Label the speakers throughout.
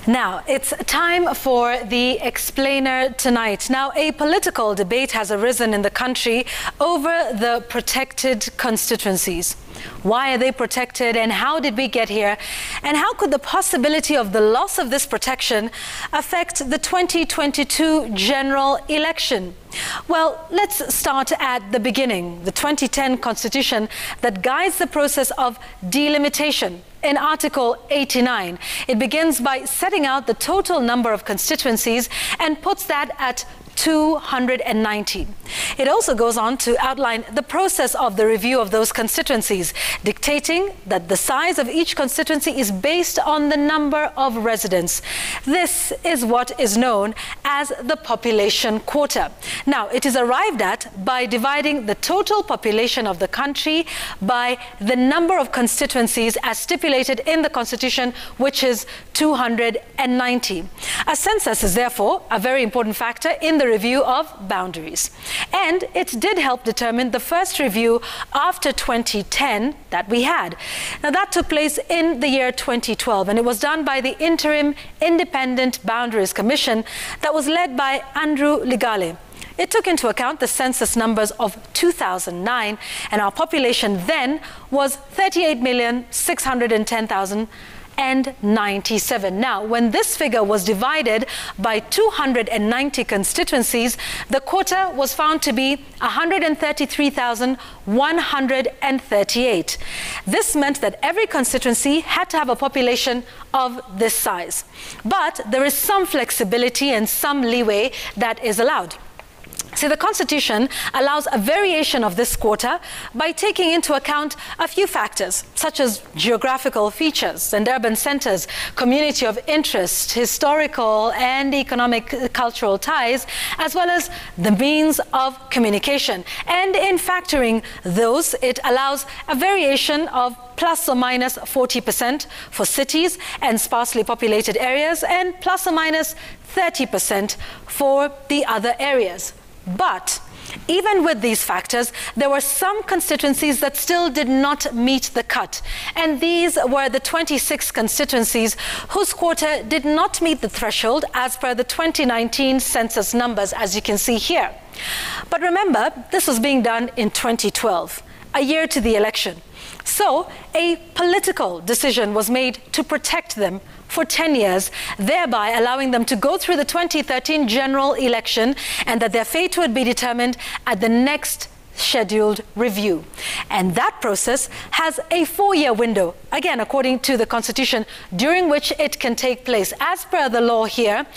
Speaker 1: Now, it's time for the explainer tonight. Now, a political debate has arisen in the country over the protected constituencies. Why are they protected and how did we get here? And how could the possibility of the loss of this protection affect the 2022 general election? Well, let's start at the beginning. The 2010 Constitution that guides the process of delimitation. In Article 89, it begins by setting out the total number of constituencies and puts that at 290. It also goes on to outline the process of the review of those constituencies, dictating that the size of each constituency is based on the number of residents. This is what is known as the population quota. Now, it is arrived at by dividing the total population of the country by the number of constituencies as stipulated in the Constitution, which is 290. A census is therefore a very important factor in the review of boundaries. And it did help determine the first review after 2010 that we had. Now, that took place in the year 2012, and it was done by the Interim Independent Boundaries Commission that was led by Andrew Ligale. It took into account the census numbers of 2009, and our population then was 38,610,097. Now, when this figure was divided by 290 constituencies, the quota was found to be 133,138. This meant that every constituency had to have a population of this size. But there is some flexibility and some leeway that is allowed. See, the Constitution allows a variation of this quota by taking into account a few factors, such as geographical features and urban centers, community of interest, historical and economic cultural ties, as well as the means of communication. And in factoring those, it allows a variation of plus or minus 40% for cities and sparsely populated areas, and plus or minus 30% for the other areas. But even with these factors, there were some constituencies that still did not meet the cut. And these were the 26 constituencies whose quota did not meet the threshold as per the 2019 census numbers, as you can see here. But remember, this was being done in 2012, a year to the election. So a political decision was made to protect them for 10 years, thereby allowing them to go through the 2013 general election, and that their fate would be determined at the next scheduled review. And that process has a 4-year window, again according to the Constitution, during which it can take place. As per the law here,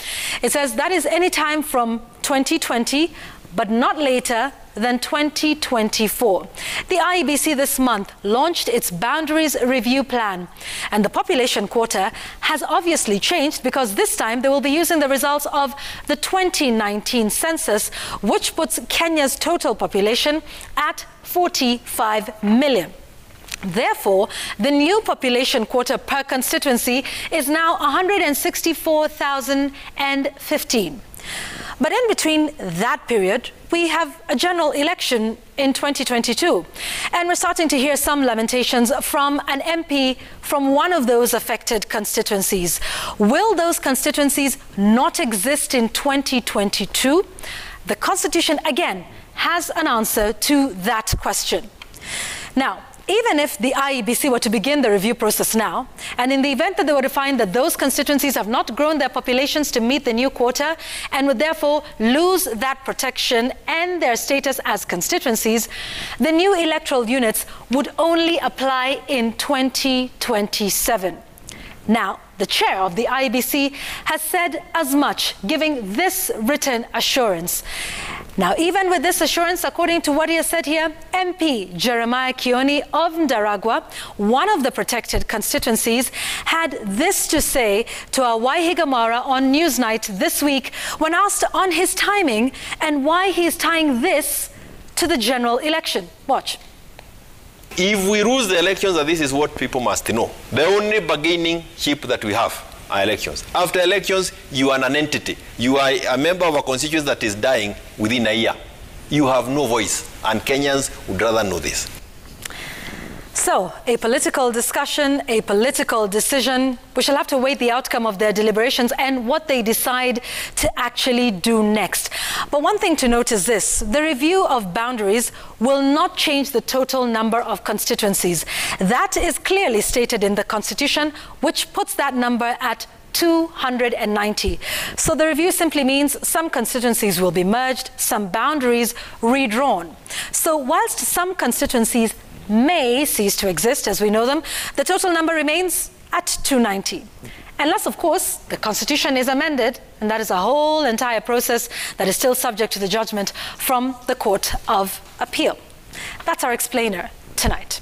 Speaker 1: it says that is any time from 2020, but not later than 2024. The IEBC this month launched its Boundaries Review Plan, and the population quota has obviously changed because this time they will be using the results of the 2019 census, which puts Kenya's total population at 45 million. Therefore, the new population quota per constituency is now 164,015. But in between that period, we have a general election in 2022. And we're starting to hear some lamentations from an MP from one of those affected constituencies. Will those constituencies not exist in 2022? The Constitution, again, has an answer to that question. Now, even if the IEBC were to begin the review process now, and in the event that they were to find that those constituencies have not grown their populations to meet the new quota and would therefore lose that protection and their status as constituencies, the new electoral units would only apply in 2027. Now, the chair of the IEBC has said as much, giving this written assurance. Now, even with this assurance, according to what he has said here, MP Jeremiah Kioni of Ndaragwa, one of the protected constituencies, had this to say to our Waihiga Mara on Newsnight this week when asked on his timing and why he is tying this to the general election. Watch.
Speaker 2: If we lose the elections, this is what people must know. The only bargaining chip that we have are elections. After elections, you are an entity. You are a member of a constituency that is dying within a year. You have no voice, and Kenyans would rather know this.
Speaker 1: So, a political discussion, a political decision. We shall have to wait the outcome of their deliberations and what they decide to actually do next. But one thing to note is this: the review of boundaries will not change the total number of constituencies. That is clearly stated in the Constitution, which puts that number at 290. So the review simply means some constituencies will be merged, some boundaries redrawn. So whilst some constituencies may cease to exist as we know them, the total number remains at 290. Unless, of course, the Constitution is amended, and that is a whole entire process that is still subject to the judgment from the Court of Appeal. That's our explainer tonight.